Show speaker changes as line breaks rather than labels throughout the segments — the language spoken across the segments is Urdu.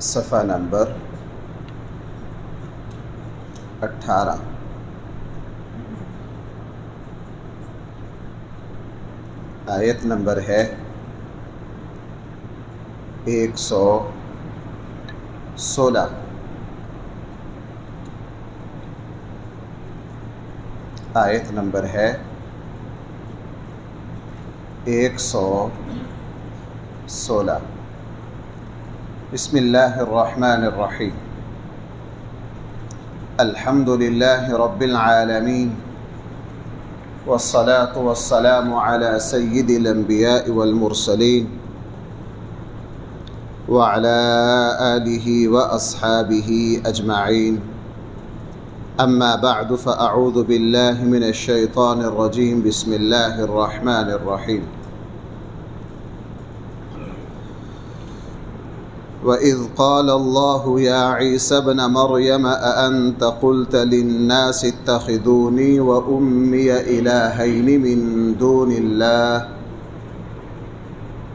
صفحہ نمبر 18۔ آیت نمبر ہے 116۔ آیت نمبر ہے 116۔ بسم اللہ الرحمن الرحیم۔ الحمد للہ رب العالمین، والصلاة والسلام على سید الانبیاء والمرسلین، وعلى آلہ واصحابہ اجمعین۔ اما بعد فاعوذ باللہ من الشیطان الرجیم۔ بسم اللہ الرحمن الرحیم۔ وَإِذْ قَالَ اللَّهُ يَا عِيسَى ابْنَ مَرْيَمَ أَأَنْتَ قُلْتَ لِلنَّاسِ اتَّخِذُونِي وَأُمِّيَ إِلَٰهَيْنِ مِن دُونِ اللَّهِ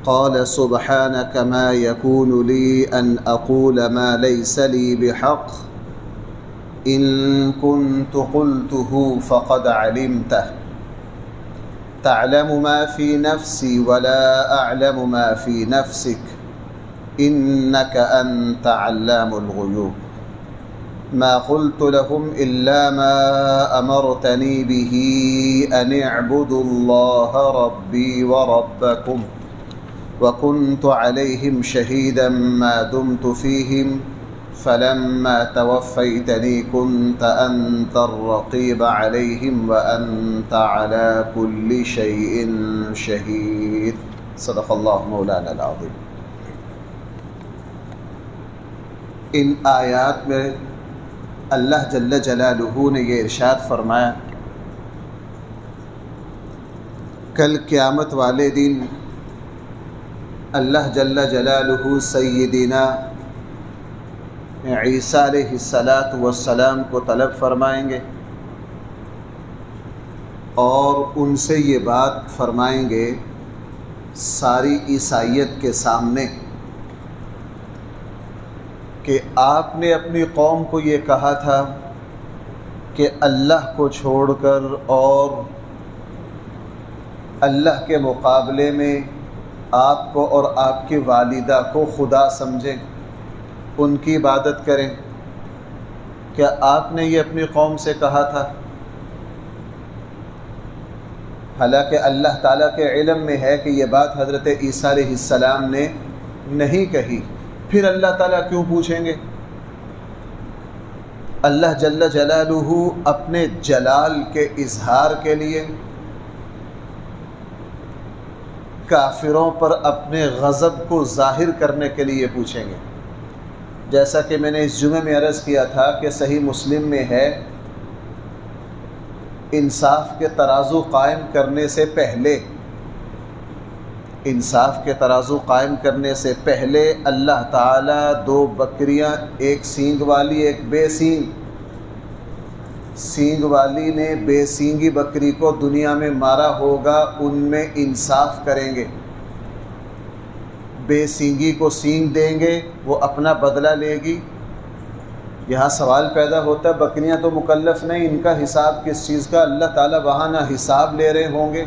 قَالَ سُبْحَانَكَ مَا يَكُونُ لِي أَنْ أَقُولَ مَا لَيْسَ لِي بِحَقٍّ إِن كُنتُ قُلْتُهُ فَقَدْ عَلِمْتَهُ تَعْلَمُ مَا فِي نَفْسِي وَلَا أَعْلَمُ مَا فِي نَفْسِكَ إنك أنت علام الغيوب ما قلت لهم إلا ما أمرتني به أن اعبدوا الله ربي وربكم وكنت عليهم شهيدا ما دمت فيهم فلما توفيتني كنت أنت الرقيب عليهم وأنت على كل شيء شهيد۔ صدق الله مولانا العظيم۔ ان آیات میں اللہ جل جلالہ نے یہ ارشاد فرمایا، کل قیامت والے دن اللہ جل جلالہ سیدنا عیسیٰ علیہ السلام کو طلب فرمائیں گے اور ان سے یہ بات فرمائیں گے ساری عیسائیت کے سامنے کہ آپ نے اپنی قوم کو یہ کہا تھا کہ اللہ کو چھوڑ کر اور اللہ کے مقابلے میں آپ کو اور آپ کی والدہ کو خدا سمجھیں، ان کی عبادت کریں۔ کیا آپ نے یہ اپنی قوم سے کہا تھا؟ حالانکہ اللہ تعالیٰ کے علم میں ہے کہ یہ بات حضرت عیسیٰ علیہ السلام نے نہیں کہی، پھر اللہ تعالیٰ کیوں پوچھیں گے؟ اللہ جل جلالہ اپنے جلال کے اظہار کے لیے کافروں پر اپنے غضب کو ظاہر کرنے کے لیے پوچھیں گے۔ جیسا کہ میں نے اس جمعے میں عرض کیا تھا کہ صحیح مسلم میں ہے، انصاف کے ترازو قائم کرنے سے پہلے اللہ تعالیٰ دو بکریاں، ایک سینگ والی ایک بے سینگ، سینگ والی نے بے سینگی بکری کو دنیا میں مارا ہوگا، ان میں انصاف کریں گے، بے سینگی کو سینگ دیں گے، وہ اپنا بدلہ لے گی۔ یہاں سوال پیدا ہوتا ہے بکریاں تو مکلف نہیں، ان کا حساب کس چیز کا؟ اللہ تعالیٰ وہاں نہ حساب لے رہے ہوں گے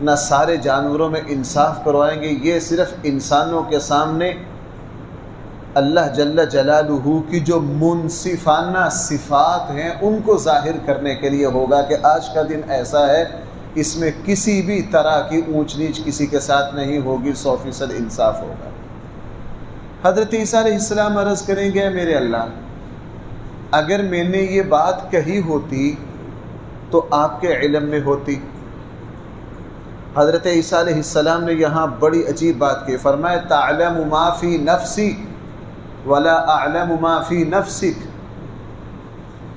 نہ سارے جانوروں میں انصاف کروائیں گے، یہ صرف انسانوں کے سامنے اللہ جل جلالہ کی جو منصفانہ صفات ہیں ان کو ظاہر کرنے کے لیے ہوگا کہ آج کا دن ایسا ہے، اس میں کسی بھی طرح کی اونچ نیچ کسی کے ساتھ نہیں ہوگی، 100% انصاف ہوگا۔ حضرت عیسیٰ علیہ السلام عرض کریں گے، میرے اللہ، اگر میں نے یہ بات کہی ہوتی تو آپ کے علم میں ہوتی۔ حضرت عیسیٰ علیہ السلام نے یہاں بڑی عجیب بات کی، فرمایا تعلم ما فی نفسی ولا اعلم ما فی نفسک۔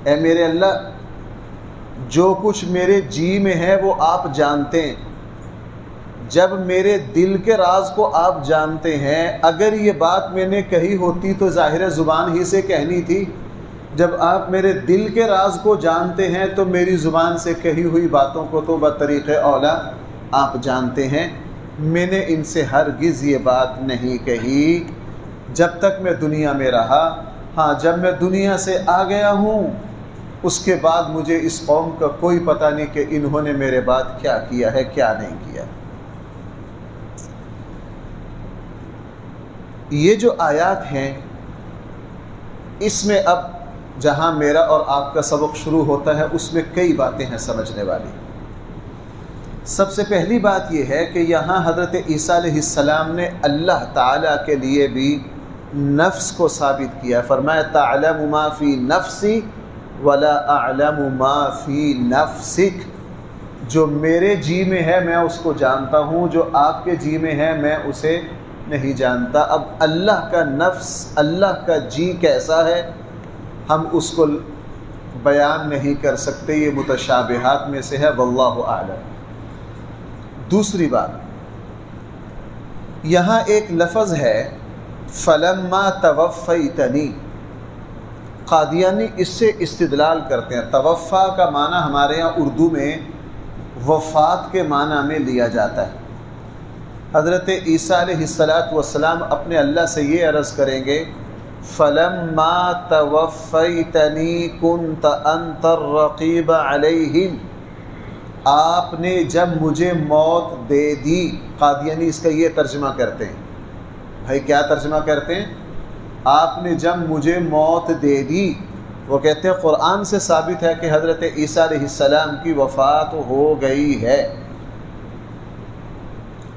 اے میرے اللہ، جو کچھ میرے جی میں ہے وہ آپ جانتے ہیں، جب میرے دل کے راز کو آپ جانتے ہیں، اگر یہ بات میں نے کہی ہوتی تو ظاہر زبان ہی سے کہنی تھی، جب آپ میرے دل کے راز کو جانتے ہیں تو میری زبان سے کہی ہوئی باتوں کو تو بطریق اولا آپ جانتے ہیں۔ میں نے ان سے ہرگز یہ بات نہیں کہی جب تک میں دنیا میں رہا، ہاں جب میں دنیا سے آ گیا ہوں اس کے بعد مجھے اس قوم کا کوئی پتہ نہیں کہ انہوں نے میرے بعد کیا کیا ہے کیا نہیں کیا۔ یہ جو آیات ہیں اس میں اب جہاں میرا اور آپ کا سبق شروع ہوتا ہے اس میں کئی باتیں ہیں سمجھنے والی۔ سب سے پہلی بات یہ ہے کہ یہاں حضرت عیسیٰ علیہ السلام نے اللہ تعالیٰ کے لیے بھی نفس کو ثابت کیا، فرمایا تعلم ما فی نفسی ولا اعلم ما فی نفسک، جو میرے جی میں ہے میں اس کو جانتا ہوں، جو آپ کے جی میں ہے میں اسے نہیں جانتا۔ اب اللہ کا نفس، اللہ کا جی کیسا ہے ہم اس کو بیان نہیں کر سکتے، یہ متشابہات میں سے ہے، واللہ اعلم۔ دوسری بات، یہاں ایک لفظ ہے فلما توفیتنی، قادیانی اس سے استدلال کرتے ہیں۔ توفا کا معنی ہمارے ہاں اردو میں وفات کے معنی میں لیا جاتا ہے۔ حضرت عیسیٰ علیہ السلام اپنے اللہ سے یہ عرض کریں گے فلما توفیتنی کنت انت الرقیب علیہم، آپ نے جب مجھے موت دے دی۔ قادیانی اس کا یہ ترجمہ کرتے ہیں، بھائی کیا ترجمہ کرتے ہیں؟ آپ نے جب مجھے موت دے دی، وہ کہتے ہیں قرآن سے ثابت ہے کہ حضرت عیسیٰ علیہ السلام کی وفات ہو گئی ہے۔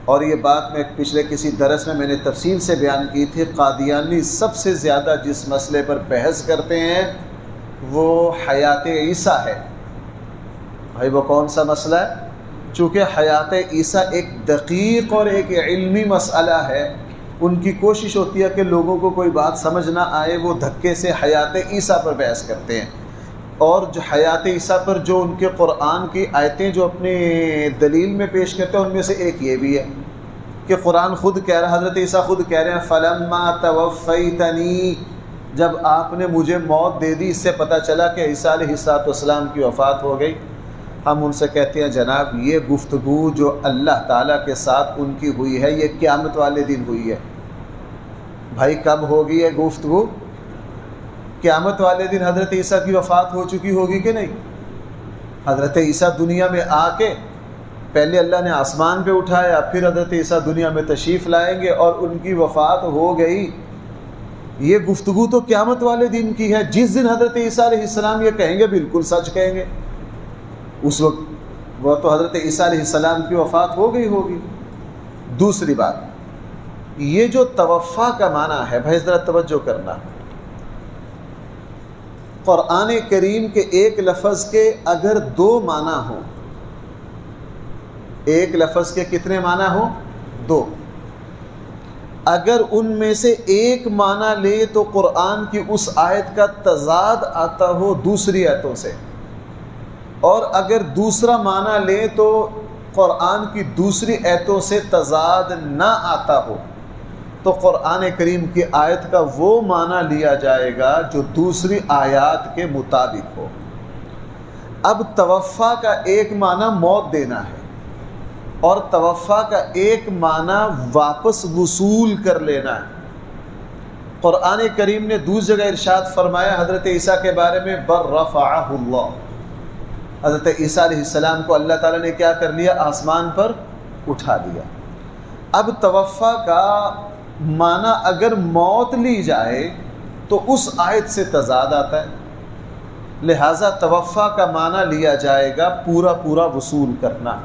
اور یہ بات میں پچھلے کسی درس میں نے تفصیل سے بیان کی تھی۔ قادیانی سب سے زیادہ جس مسئلے پر بحث کرتے ہیں وہ حیات عیسیٰ ہے۔ بھائی وہ کون سا مسئلہ ہے؟ چونکہ حیات عیسیٰ ایک دقیق اور ایک علمی مسئلہ ہے، ان کی کوشش ہوتی ہے کہ لوگوں کو کوئی بات سمجھ نہ آئے، وہ دھکے سے حیات عیسیٰ پر بحث کرتے ہیں۔ اور جو حیات عیسیٰ پر جو ان کے قرآن کی آیتیں جو اپنی دلیل میں پیش کرتے ہیں ان میں سے ایک یہ بھی ہے کہ قرآن خود کہہ رہا، حضرت عیسیٰ خود کہہ رہے ہیں فلما توفیتنی، جب آپ نے مجھے موت دے دی، اس سے پتہ چلا کہ عیسیٰ علیہ السلام کی وفات ہو گئی۔ ہم ان سے کہتے ہیں جناب یہ گفتگو جو اللہ تعالیٰ کے ساتھ ان کی ہوئی ہے یہ قیامت والے دن ہوئی ہے۔ بھائی کب ہوگی یہ گفتگو؟ قیامت والے دن حضرت عیسیٰ کی وفات ہو چکی ہوگی کہ نہیں؟ حضرت عیسیٰ دنیا میں آ کے پہلے اللہ نے آسمان پہ اٹھایا، پھر حضرت عیسیٰ دنیا میں تشریف لائیں گے اور ان کی وفات ہو گئی۔ یہ گفتگو تو قیامت والے دن کی ہے، جس دن حضرت عیسیٰ علیہ السلام یہ کہیں گے بالکل سچ کہیں گے، اس وقت وہ تو حضرت عیسیٰ علیہ السلام کی وفات ہو گئی ہوگی۔ دوسری بات، یہ جو توفا کا معنی ہے بھائی ذرا توجہ کرنا، قرآن کریم کے ایک لفظ کے اگر دو معنی ہوں، ایک لفظ کے کتنے معنی ہوں؟ دو۔ اگر ان میں سے ایک معنی لے تو قرآن کی اس آیت کا تضاد آتا ہو دوسری آیتوں سے، اور اگر دوسرا معنی لے تو قرآن کی دوسری آیتوں سے تضاد نہ آتا ہو تو قرآن کریم کی آیت کا وہ معنی لیا جائے گا جو دوسری آیات کے مطابق ہو۔ اب توفا کا ایک معنی موت دینا ہے اور توفا کا ایک معنی واپس وصول کر لینا ہے۔ قرآن کریم نے دوسری جگہ ارشاد فرمایا حضرت عیسیٰ کے بارے میں بر رفعہ اللہ، حضرت عیسیٰ علیہ السلام کو اللہ تعالیٰ نے کیا کر لیا؟ آسمان پر اٹھا دیا۔ اب توفا کا معنی اگر موت لی جائے تو اس آیت سے تضاد آتا ہے، لہٰذا توفا کا معنی لیا جائے گا پورا پورا وصول کرنا۔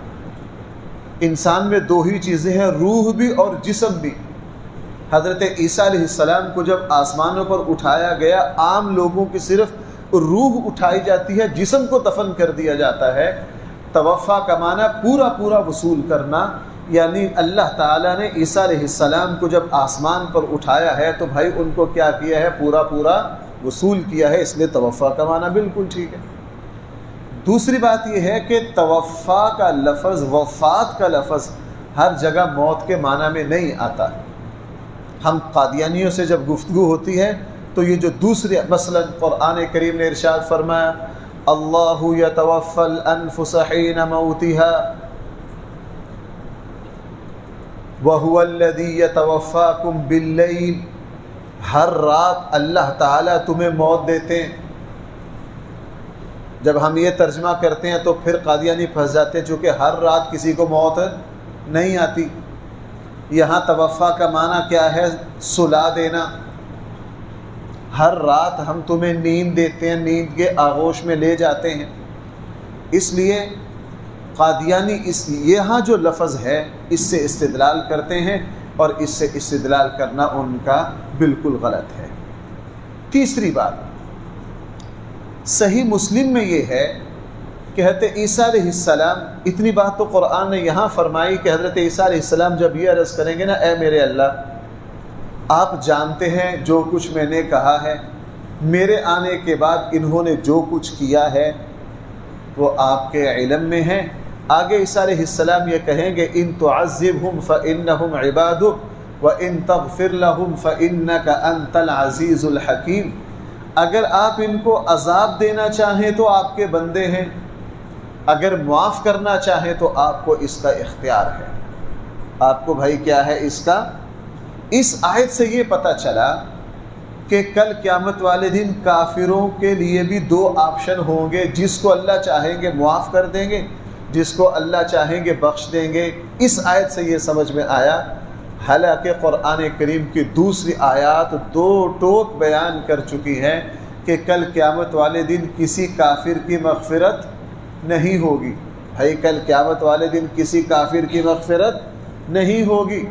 انسان میں دو ہی چیزیں ہیں، روح بھی اور جسم بھی۔ حضرت عیسیٰ علیہ السلام کو جب آسمانوں پر اٹھایا گیا، عام لوگوں کی صرف روح اٹھائی جاتی ہے، جسم کو دفن کر دیا جاتا ہے۔ توفا کا معنی پورا پورا وصول کرنا، یعنی اللہ تعالیٰ نے عیسیٰ علیہ السلام کو جب آسمان پر اٹھایا ہے تو بھائی ان کو کیا کیا ہے؟ پورا پورا وصول کیا ہے، اس لیے توفا کا معنی بالکل ٹھیک ہے۔ دوسری بات یہ ہے کہ توفا کا لفظ، وفات کا لفظ ہر جگہ موت کے معنی میں نہیں آتا۔ ہم قادیانیوں سے جب گفتگو ہوتی ہے تو یہ جو دوسری، مثلا قرآن کریم نے ارشاد فرمایا اللہ یتوفی الانفس حین موتها وَهُوَ الَّذِي يَتَوَفَّاكُمْ بِاللَّيْلِ، ہر رات اللہ تعالیٰ تمہیں موت دیتے ہیں۔ جب ہم یہ ترجمہ کرتے ہیں تو پھر قادیانی پھنس جاتے ہیں، چونکہ ہر رات کسی کو موت نہیں آتی۔ یہاں توفا کا معنی کیا ہے؟ سلا دینا۔ ہر رات ہم تمہیں نیند دیتے ہیں، نیند کے آغوش میں لے جاتے ہیں۔ اس لیے قادیانی یہاں جو لفظ ہے اس سے استدلال کرتے ہیں، اور اس سے استدلال کرنا ان کا بالکل غلط ہے۔ تیسری بات، صحیح مسلم میں یہ ہے کہ حضرت عیسیٰ علیہ السلام، اتنی بات تو قرآن نے یہاں فرمائی کہ حضرت عیسیٰ علیہ السلام جب یہ عرض کریں گے نا، اے میرے اللہ، آپ جانتے ہیں جو کچھ میں نے کہا ہے، میرے آنے کے بعد انہوں نے جو کچھ کیا ہے وہ آپ کے علم میں ہے۔ آگے عیسیٰ علیہ السلام یہ کہیں گے، ان تعذبہم فإنہم عبادک وإن تغفر لہم فإنک انت العزیز الحکیم۔ اگر آپ ان کو عذاب دینا چاہیں تو آپ کے بندے ہیں، اگر معاف کرنا چاہیں تو آپ کو اس کا اختیار ہے۔ آپ کو بھائی کیا ہے اس کا؟ اس آیت سے یہ پتہ چلا کہ کل قیامت والے دن کافروں کے لیے بھی دو آپشن ہوں گے، جس کو اللہ چاہیں گے معاف کر دیں گے، جس کو اللہ چاہیں گے بخش دیں گے۔ اس آیت سے یہ سمجھ میں آیا، حالانکہ قرآن کریم کی دوسری آیات دو ٹوک بیان کر چکی ہیں کہ کل قیامت والے دن کسی کافر کی مغفرت نہیں ہوگی۔ بھائی کل قیامت والے دن کسی کافر کی مغفرت نہیں ہوگی۔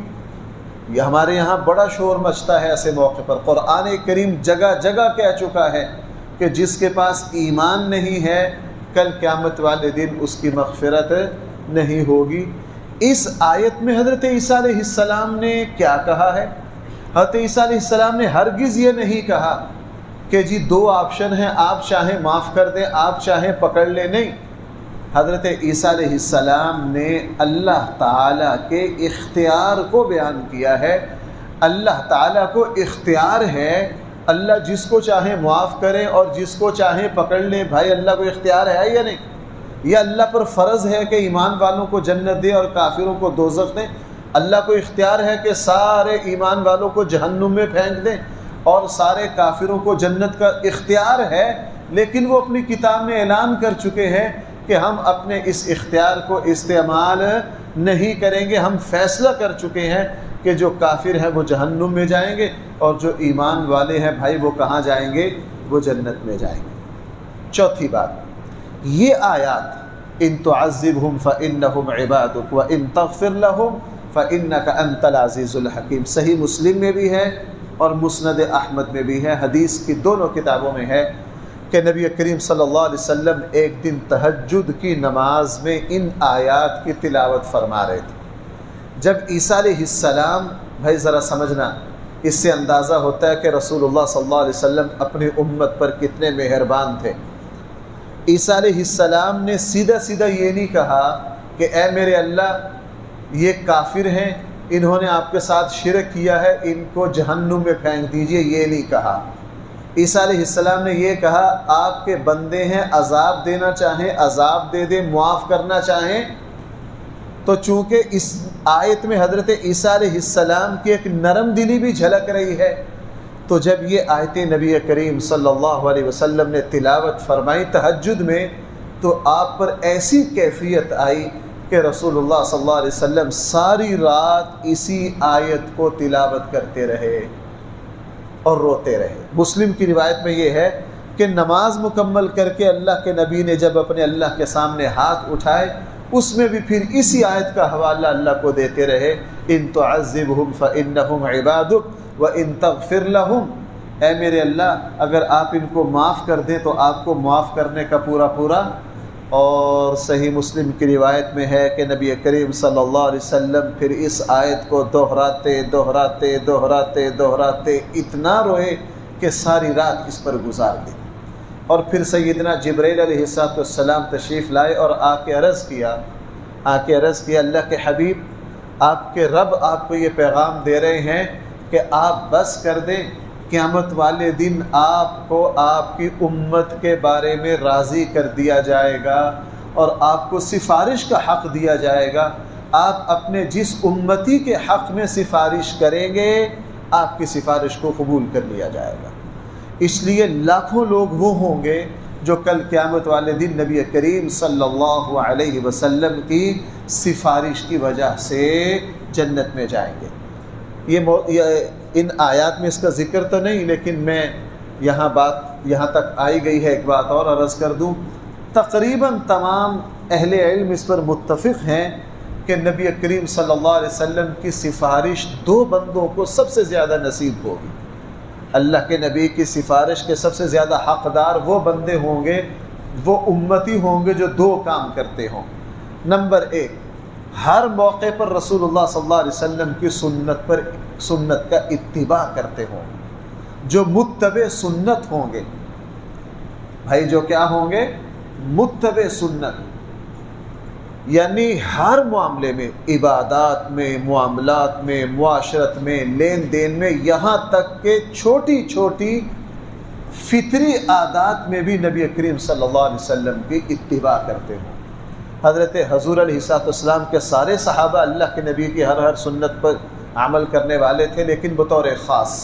یہ ہمارے یہاں بڑا شور مچتا ہے ایسے موقع پر۔ قرآن کریم جگہ جگہ کہہ چکا ہے کہ جس کے پاس ایمان نہیں ہے کل قیامت والے دن اس کی مغفرت نہیں ہوگی۔ اس آیت میں حضرت عیسیٰ علیہ السلام نے کیا کہا ہے؟ حضرت عیسیٰ علیہ السلام نے ہرگز یہ نہیں کہا کہ جی دو آپشن ہیں، آپ چاہیں معاف کر دیں، آپ چاہیں پکڑ لیں۔ نہیں، حضرت عیسیٰ علیہ السلام نے اللہ تعالیٰ کے اختیار کو بیان کیا ہے۔ اللہ تعالیٰ کو اختیار ہے، اللہ جس کو چاہیں معاف کریں اور جس کو چاہیں پکڑ لیں۔ بھائی اللہ کو اختیار ہے یا نہیں؟ یہ اللہ پر فرض ہے کہ ایمان والوں کو جنت دے اور کافروں کو دوزخ دیں؟ اللہ کو اختیار ہے کہ سارے ایمان والوں کو جہنم میں پھینک دیں اور سارے کافروں کو جنت کا اختیار ہے، لیکن وہ اپنی کتاب میں اعلان کر چکے ہیں کہ ہم اپنے اس اختیار کو استعمال نہیں کریں گے۔ ہم فیصلہ کر چکے ہیں کہ جو کافر ہیں وہ جہنم میں جائیں گے اور جو ایمان والے ہیں بھائی وہ کہاں جائیں گے؟ وہ جنت میں جائیں گے۔ چوتھی بات، یہ آیات ان تعذبہم فإنہم عبادک وإن تغفر لہم فإنک انت العزیز الحکیم، صحیح مسلم میں بھی ہے اور مسند احمد میں بھی ہے، حدیث کی دونوں کتابوں میں ہے کہ نبی کریم صلی اللہ علیہ وسلم ایک دن تہجد کی نماز میں ان آیات کی تلاوت فرما رہے تھے۔ جب عیسیٰ علیہ السلام، بھائی ذرا سمجھنا، اس سے اندازہ ہوتا ہے کہ رسول اللہ صلی اللہ علیہ وسلم اپنی امت پر کتنے مہربان تھے۔ عیسیٰ علیہ السلام نے سیدھا سیدھا یہ نہیں کہا کہ اے میرے اللہ یہ کافر ہیں، انہوں نے آپ کے ساتھ شرک کیا ہے، ان کو جہنم میں پھینک دیجئے، یہ نہیں کہا۔ عیسیٰ علیہ السلام نے یہ کہا آپ کے بندے ہیں، عذاب دینا چاہیں عذاب دے دیں، معاف کرنا چاہیں تو چونکہ اس آیت میں حضرت عیسیٰ علیہ السلام کی ایک نرم دلی بھی جھلک رہی ہے، تو جب یہ آیتیں نبی کریم صلی اللہ علیہ وسلم نے تلاوت فرمائی تہجد میں تو آپ پر ایسی کیفیت آئی کہ رسول اللہ صلی اللہ علیہ وسلم ساری رات اسی آیت کو تلاوت کرتے رہے اور روتے رہے۔ مسلم کی روایت میں یہ ہے کہ نماز مکمل کر کے اللہ کے نبی نے جب اپنے اللہ کے سامنے ہاتھ اٹھائے اس میں بھی پھر اسی آیت کا حوالہ اللہ کو دیتے رہے، ان تعذبہم فإنہم عبادک وإن تغفر لہم، اے میرے اللہ اگر آپ ان کو معاف کر دیں تو آپ کو معاف کرنے کا پورا پورا۔ اور صحیح مسلم کی روایت میں ہے کہ نبی کریم صلی اللہ علیہ وسلم پھر اس آیت کو دہراتے دہراتے دہراتے دہراتے اتنا روئے کہ ساری رات اس پر گزار دی۔ اور پھر سیدنا جبرائیل علیہ السلام تشریف لائے اور آ کے عرض کیا اللہ کے حبیب آپ کے رب آپ کو یہ پیغام دے رہے ہیں کہ آپ بس کر دیں، قیامت والے دن آپ کو آپ کی امت کے بارے میں راضی کر دیا جائے گا اور آپ کو سفارش کا حق دیا جائے گا۔ آپ اپنے جس امتی کے حق میں سفارش کریں گے آپ کی سفارش کو قبول کر لیا جائے گا۔ اس لیے لاکھوں لوگ وہ ہوں گے جو کل قیامت والے دن نبی کریم صلی اللہ علیہ وسلم کی سفارش کی وجہ سے جنت میں جائیں گے۔ ان آیات میں اس کا ذکر تو نہیں، لیکن میں یہاں تک آئی گئی ہے، ایک بات اور عرض کر دوں۔ تقریباً تمام اہل علم اس پر متفق ہیں کہ نبی کریم صلی اللہ علیہ وسلم کی سفارش دو بندوں کو سب سے زیادہ نصیب ہوگی۔ اللہ کے نبی کی سفارش کے سب سے زیادہ حقدار وہ بندے ہوں گے، وہ امتی ہوں گے جو دو کام کرتے ہوں۔ نمبر ایک، ہر موقع پر رسول اللہ صلی اللہ علیہ وسلم کی سنت کا اتباع کرتے ہوں، جو متبع سنت ہوں گے۔ بھائی جو کیا ہوں گے؟ متبع سنت، یعنی ہر معاملے میں، عبادات میں، معاملات میں، معاشرت میں، لین دین میں، یہاں تک کہ چھوٹی چھوٹی فطری عادات میں بھی نبی کریم صلی اللہ علیہ وسلم کی اتباع کرتے ہوں۔ حضرت حضور علیہ السلام کے سارے صحابہ اللہ کے نبی کی ہر سنت پر عمل کرنے والے تھے، لیکن بطور خاص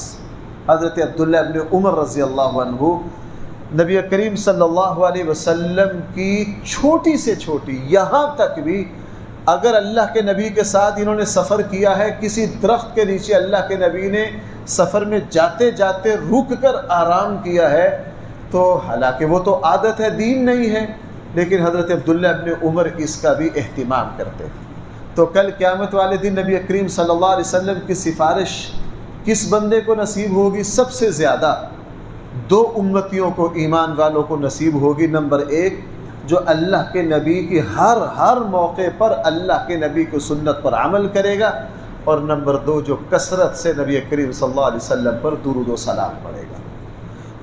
حضرت عبداللہ ابن عمر رضی اللہ عنہ نبی کریم صلی اللہ علیہ وسلم کی چھوٹی سے چھوٹی، یہاں تک بھی اگر اللہ کے نبی کے ساتھ انہوں نے سفر کیا ہے، کسی درخت کے نیچے اللہ کے نبی نے سفر میں جاتے جاتے رک کر آرام کیا ہے، تو حالانکہ وہ تو عادت ہے، دین نہیں ہے، لیکن حضرت عبداللہ ابن عمر اس کا بھی اہتمام کرتے ہیں۔ تو کل قیامت والے دن نبی کریم صلی اللہ علیہ وسلم کی سفارش کس بندے کو نصیب ہوگی؟ سب سے زیادہ دو امتیوں کو، ایمان والوں کو نصیب ہوگی۔ نمبر ایک، جو اللہ کے نبی کی ہر موقع پر اللہ کے نبی کی سنت پر عمل کرے گا، اور نمبر دو، جو کثرت سے نبی کریم صلی اللہ علیہ وسلم پر درود و سلام پڑھے گا۔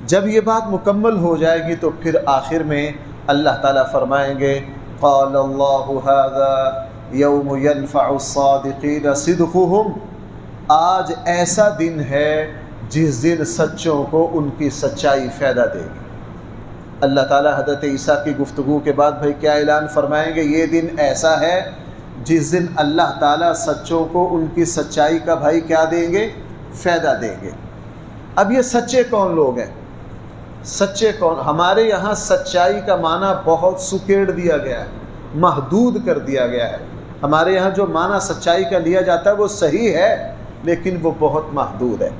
جب یہ بات مکمل ہو جائے گی تو پھر آخر میں اللہ تعالیٰ فرمائیں گے قال اللہ ھذا یوم ینفع الصادقین صدقہم، آج ایسا دن ہے جس دن سچوں کو ان کی سچائی فائدہ دے گی۔ اللہ تعالیٰ حضرت عیسیٰ کی گفتگو کے بعد بھائی کیا اعلان فرمائیں گے؟ یہ دن ایسا ہے جس دن اللہ تعالیٰ سچوں کو ان کی سچائی کا بھائی کیا دیں گے؟ فائدہ دیں گے۔ اب یہ سچے کون لوگ ہیں؟ سچے کون؟ ہمارے یہاں سچائی کا معنی بہت سکیڑ دیا گیا ہے، محدود کر دیا گیا ہے۔ ہمارے یہاں جو معنی سچائی کا لیا جاتا ہے وہ صحیح ہے، لیکن وہ بہت محدود ہے۔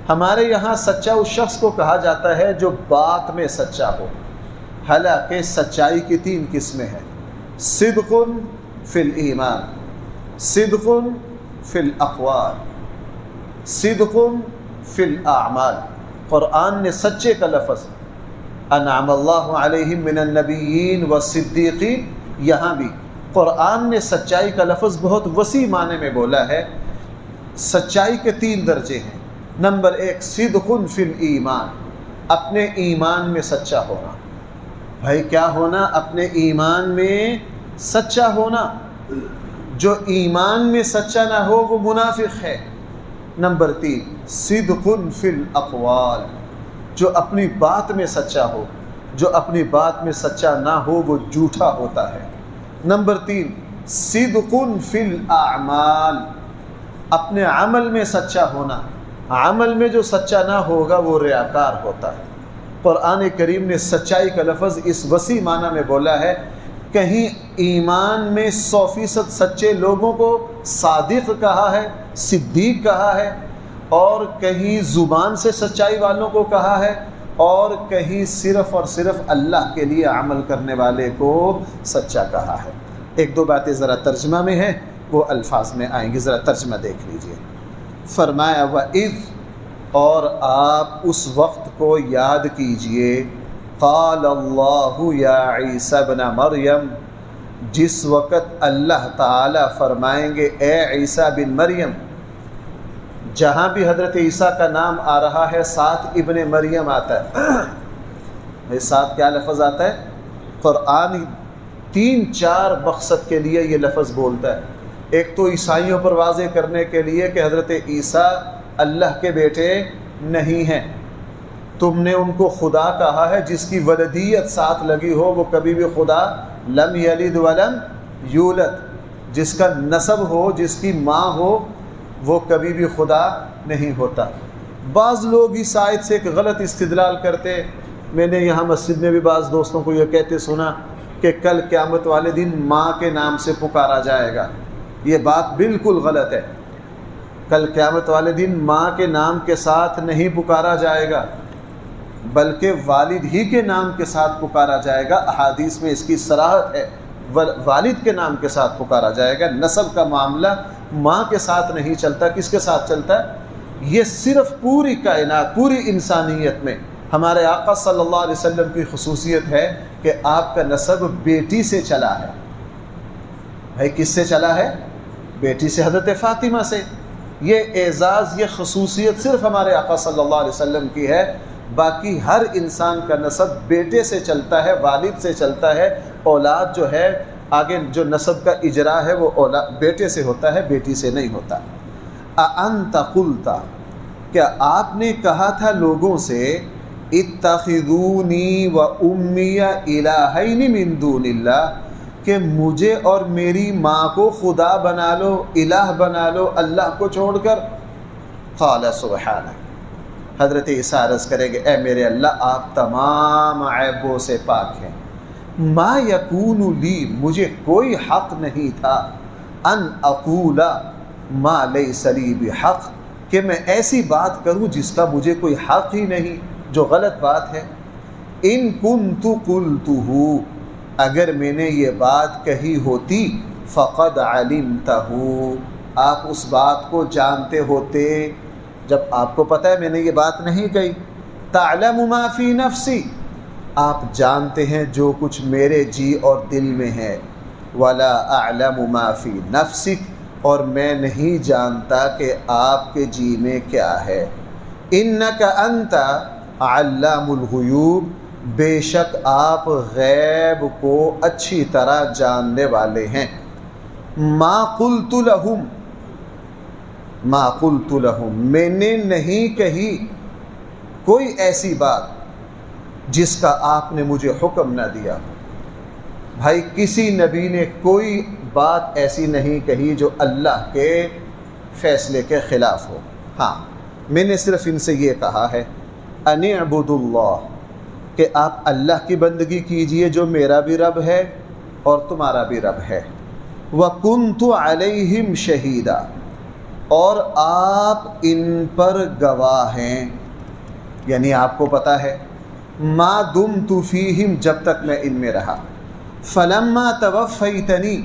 ہمارے یہاں سچا اس شخص کو کہا جاتا ہے جو بات میں سچا ہو۔ حالانکہ سچائی کی تین قسمیں ہیں: صدق فی الایمان، صدق فی الاقوال، صدق فی الاعمال۔ قرآن نے سچے کا لفظ انعم اللہ علیہم من النبیین والصدیقین، یہاں بھی قرآن نے سچائی کا لفظ بہت وسیع معنی میں بولا ہے۔ سچائی کے تین درجے ہیں۔ نمبر ایک، صدق فی الایمان، اپنے ایمان میں سچا ہونا۔ بھائی کیا ہونا؟ اپنے ایمان میں سچا ہونا۔ جو ایمان میں سچا نہ ہو وہ منافق ہے۔ نمبر تین، صدق فی الاقوال، جو اپنی بات میں سچا ہو۔ جو اپنی بات میں سچا نہ ہو وہ جھوٹا ہوتا ہے۔ نمبر تین، صدق فی الاعمال، اپنے عمل میں سچا ہونا۔ عمل میں جو سچا نہ ہوگا وہ ریاکار ہوتا ہے۔ قرآن کریم نے سچائی کا لفظ اس وسیع معنی میں بولا ہے، کہیں ایمان میں 100% سچے لوگوں کو صادق کہا ہے، صدیق کہا ہے، اور کہیں زبان سے سچائی والوں کو کہا ہے، اور کہیں صرف اور صرف اللہ کے لیے عمل کرنے والے کو سچا کہا ہے۔ ایک دو باتیں ذرا ترجمہ میں ہیں، وہ الفاظ میں آئیں گی، ذرا ترجمہ دیکھ لیجئے۔ فرمایا وَإِذْ، اور آپ اس وقت کو یاد کیجئے، قال اللہ یا عیسیٰ ابن مریم، جس وقت اللہ تعالیٰ فرمائیں گے اے عیسیٰ بن مریم۔ جہاں بھی حضرت عیسیٰ کا نام آ رہا ہے ساتھ ابن مریم آتا ہے۔ ساتھ کیا لفظ آتا ہے؟ قرآن 3-4 مقصد کے لیے یہ لفظ بولتا ہے۔ ایک تو عیسائیوں پر واضح کرنے کے لیے کہ حضرت عیسیٰ اللہ کے بیٹے نہیں ہیں، تم نے ان کو خدا کہا ہے، جس کی ولدیت ساتھ لگی ہو وہ کبھی بھی خدا لم یلد ولم یولد، جس کا نسب ہو، جس کی ماں ہو وہ کبھی بھی خدا نہیں ہوتا۔ بعض لوگ اس آیت سے ایک غلط استدلال کرتے، میں نے یہاں مسجد میں بھی بعض دوستوں کو یہ کہتے سنا کہ کل قیامت والے دن ماں کے نام سے پکارا جائے گا۔ یہ بات بالکل غلط ہے۔ کل قیامت والے دن ماں کے نام کے ساتھ نہیں پکارا جائے گا، بلکہ والد ہی کے نام کے ساتھ پکارا جائے گا۔ احادیث میں اس کی صراحت ہے، والد کے نام کے ساتھ پکارا جائے گا۔ نسب کا معاملہ ماں کے ساتھ نہیں چلتا، کس کے ساتھ چلتا ہے؟ یہ صرف پوری کائنات، پوری انسانیت میں ہمارے آقا صلی اللہ علیہ وسلم کی خصوصیت ہے کہ آپ کا نسب بیٹی سے چلا ہے۔ بھائی کس سے چلا ہے؟ بیٹی سے، حضرت فاطمہ سے۔ یہ اعزاز، یہ خصوصیت صرف ہمارے آقا صلی اللہ علیہ وسلم کی ہے۔ باقی ہر انسان کا نسب بیٹے سے چلتا ہے، والد سے چلتا ہے۔ اولاد جو ہے آگے جو نسب کا اجرا ہے وہ اولاد بیٹے سے ہوتا ہے، بیٹی سے نہیں ہوتا۔ اَأَنْتَ قُلْتَ، کیا آپ نے کہا تھا لوگوں سے اتخذونی و امی الہین من دون اللہ، کہ مجھے اور میری ماں کو خدا بنا لو، الہ بنا لو اللہ کو چھوڑ کر؟ قال سبحانک، حضرت عیسیٰ عرض کریں گے اے میرے اللہ آپ تمام عیبوں سے پاک ہیں۔ ما یکون لی، مجھے کوئی حق نہیں تھا، ان اقول ما لیس لی بحق، کہ میں ایسی بات کروں جس کا مجھے کوئی حق ہی نہیں، جو غلط بات ہے۔ ان کنت قلتہ، اگر میں نے یہ بات کہی ہوتی، فقد علمتہ، آپ اس بات کو جانتے ہوتے، جب آپ کو پتہ ہے میں نے یہ بات نہیں کہی۔ تعلم ما فی نفسی، آپ جانتے ہیں جو کچھ میرے جی اور دل میں ہے۔ ولا اعلم ما فی نفسک، اور میں نہیں جانتا کہ آپ کے جی میں کیا ہے۔ انک انت علام الغیوب، بے شک آپ غیب کو اچھی طرح جاننے والے ہیں۔ ما قلت لہم، ما قلت لہم، میں نے نہیں کہی کوئی ایسی بات جس کا آپ نے مجھے حکم نہ دیا۔ بھائی کسی نبی نے کوئی بات ایسی نہیں کہی جو اللہ کے فیصلے کے خلاف ہو۔ ہاں میں نے صرف ان سے یہ کہا ہے ان اعبدوا اللہ، کہ آپ اللہ کی بندگی کیجئے جو میرا بھی رب ہے اور تمہارا بھی رب ہے۔ وَكُنْتُ عَلَيْهِمْ شَهِيدًا، اور آپ ان پر گواہ ہیں، یعنی آپ کو پتہ ہے۔ ما دمت فیہم، جب تک میں ان میں رہا۔ فلما توفیتنی،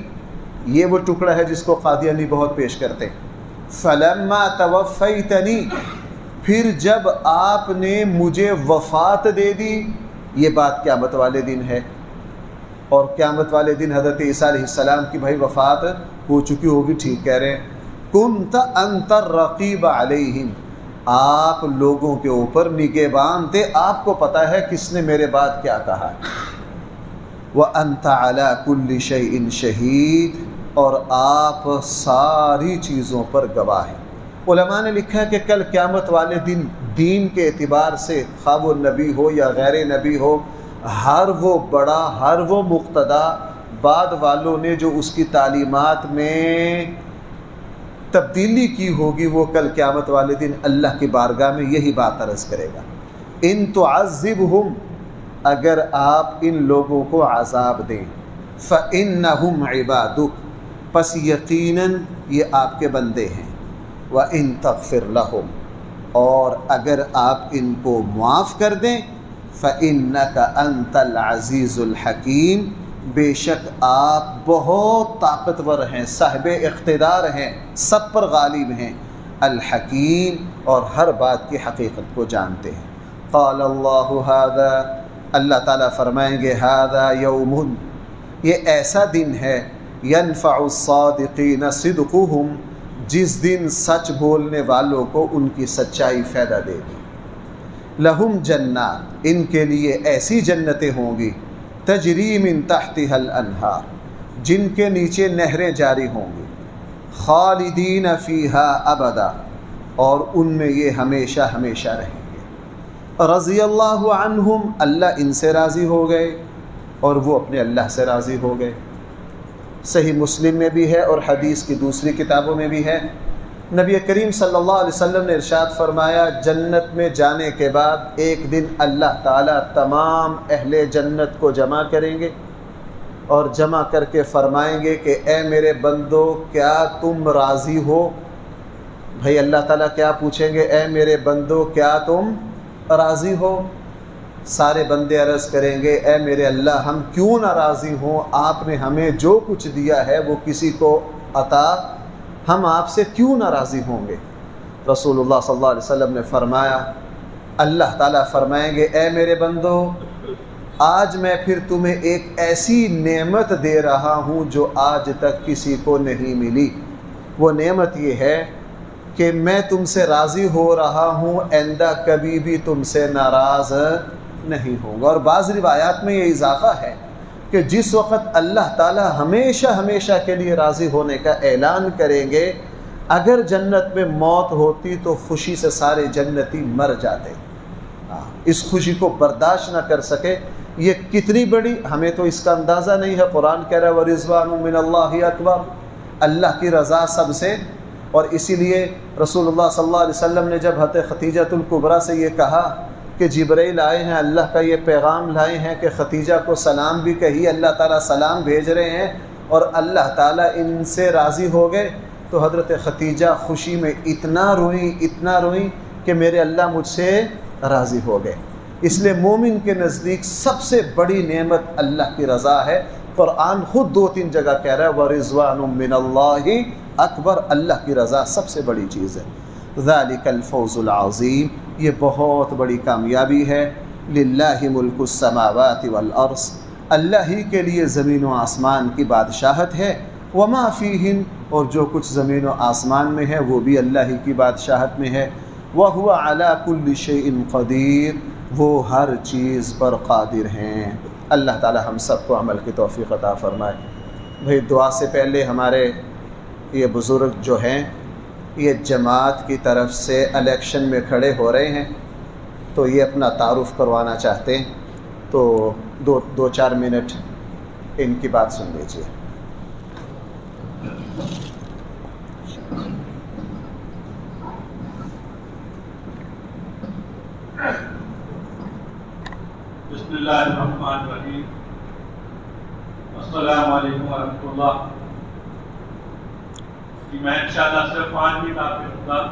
یہ وہ ٹکڑا ہے جس کو قادیانی بہت پیش کرتے ہیں۔ فلما توفیتنی، پھر جب آپ نے مجھے وفات دے دی، یہ بات قیامت والے دن ہے۔ اور قیامت والے دن حضرت عیسیٰ علیہ السلام کی بھائی وفات ہو چکی ہوگی، ٹھیک کہہ رہے ہیں۔ کنت انت الرقیب علیہم، آپ لوگوں کے اوپر نگہبان تھے، آپ کو پتہ ہے کس نے میرے بعد کیا کہا ہے۔ وَأَنْتَ عَلَىٰ كُلِّ شَيْءٍ شَهِيدٌ، اور آپ ساری چیزوں پر گواہ ہیں۔ علماء نے لکھا ہے کہ کل قیامت والے دن دین کے اعتبار سے خواہ وہ نبی ہو یا غیر نبی ہو، ہر وہ بڑا، ہر وہ مقتدا، بعد والوں نے جو اس کی تعلیمات میں تبدیلی کی ہوگی، وہ کل قیامت والے دن اللہ کی بارگاہ میں یہی بات عرض کرے گا۔ ان تعذبہم، اگر آپ ان لوگوں کو عذاب دیں، فإنہم عبادک، پس یقیناً یہ آپ کے بندے ہیں۔ وإن تغفر لہم، اور اگر آپ ان کو معاف کر دیں، فإنک انت العزیز الحکیم، بے شک آپ بہت طاقتور ہیں، صاحب اقتدار ہیں، سب پر غالب ہیں، الحکیم، اور ہر بات کی حقیقت کو جانتے ہیں۔ قال اللہ ھذا، اللہ تعالیٰ فرمائیں گے ھذا یوم، یہ ایسا دن ہے، ینفع الصادقین صدقہم، جس دن سچ بولنے والوں کو ان کی سچائی فائدہ دے گی۔ لہم جنات، ان کے لیے ایسی جنتیں ہوں گی، تجری من تحتها الانہار، جن کے نیچے نہریں جاری ہوں گی، خالدین فیہا ابدا، اور ان میں یہ ہمیشہ ہمیشہ رہیں گے۔ رضی اللہ عنہم، اللہ ان سے راضی ہو گئے اور وہ اپنے اللہ سے راضی ہو گئے۔ صحیح مسلم میں بھی ہے اور حدیث کی دوسری کتابوں میں بھی ہے نبی کریم صلی اللہ علیہ وسلم نے ارشاد فرمایا جنت میں جانے کے بعد ایک دن اللہ تعالیٰ تمام اہل جنت کو جمع کریں گے اور جمع کر کے فرمائیں گے کہ اے میرے بندو کیا تم راضی ہو؟ بھائی اللہ تعالیٰ کیا پوچھیں گے؟ اے میرے بندو کیا تم راضی ہو؟ سارے بندے عرض کریں گے اے میرے اللہ ہم کیوں نہ راضی ہوں، آپ نے ہمیں جو کچھ دیا ہے وہ کسی کو عطا، ہم آپ سے کیوں نہ راضی ہوں گے؟ رسول اللہ صلی اللہ علیہ وسلم نے فرمایا، اللہ تعالیٰ فرمائیں گے اے میرے بندو آج میں پھر تمہیں ایک ایسی نعمت دے رہا ہوں جو آج تک کسی کو نہیں ملی۔ وہ نعمت یہ ہے کہ میں تم سے راضی ہو رہا ہوں، آئندہ کبھی بھی تم سے ناراض نہیں ہوں گا۔ اور بعض روایات میں یہ اضافہ ہے کہ جس وقت اللہ تعالیٰ ہمیشہ ہمیشہ کے لیے راضی ہونے کا اعلان کریں گے، اگر جنت میں موت ہوتی تو خوشی سے سارے جنتی مر جاتے، اس خوشی کو برداشت نہ کر سکے۔ یہ کتنی بڑی، ہمیں تو اس کا اندازہ نہیں ہے۔ قرآن کہہ رہا ہے وَرِضْوَانٌ مِّنَ اللَّهِ اکبر، اللہ کی رضا سب سے۔ اور اسی لیے رسول اللہ صلی اللہ علیہ وسلم نے جب حضرت ختیجۃ الکبریٰ سے یہ کہا کہ جبرائیل آئے ہیں، اللہ کا یہ پیغام لائے ہیں کہ ختیجہ کو سلام بھی کہی، اللہ تعالیٰ سلام بھیج رہے ہیں اور اللہ تعالیٰ ان سے راضی ہو گئے، تو حضرت ختیجہ خوشی میں اتنا روئیں کہ میرے اللہ مجھ سے راضی ہو گئے۔ اس لیے مومن کے نزدیک سب سے بڑی نعمت اللہ کی رضا ہے۔ قرآن خود 2-3 جگہ کہہ رہا ہے وَرِضْوَانٌ مِّنَ اللَّهِ اکبر، اللہ کی رضا سب سے بڑی چیز ہے۔ ذَلِكَ الْفَوْزُ الْعَظِيمُ، یہ بہت بڑی کامیابی ہے۔ لِلَّهِ مُلْكُ السَّمَاوَاتِ وَالْأَرْضِ، اللہ ہی کے لیے زمین و آسمان کی بادشاہت ہے۔ وَمَا فِيهِنْ، اور جو کچھ زمین و آسمان میں ہے وہ بھی اللہ ہی کی بادشاہت میں ہے۔ وَهُوَ عَلَى كُلِّ شَيْءٍ قَدِيرٌ، وہ ہر چیز پر قادر ہیں۔ اللہ تعالی ہم سب کو عمل کی توفیق عطا فرمائے۔ بھئی دعا سے پہلے ہمارے یہ بزرگ جو ہیں یہ جماعت کی طرف سے الیکشن میں کھڑے ہو رہے ہیں، تو یہ اپنا تعارف کروانا چاہتے ہیں، تو 2-4 منٹ ان کی بات سن لیجیے۔
بسم اللہ الرحمن الرحیم، السلام علیکم ورحمۃ اللہ۔ میں انشاءاللہ صرف 5 منٹ آپ کے خطاب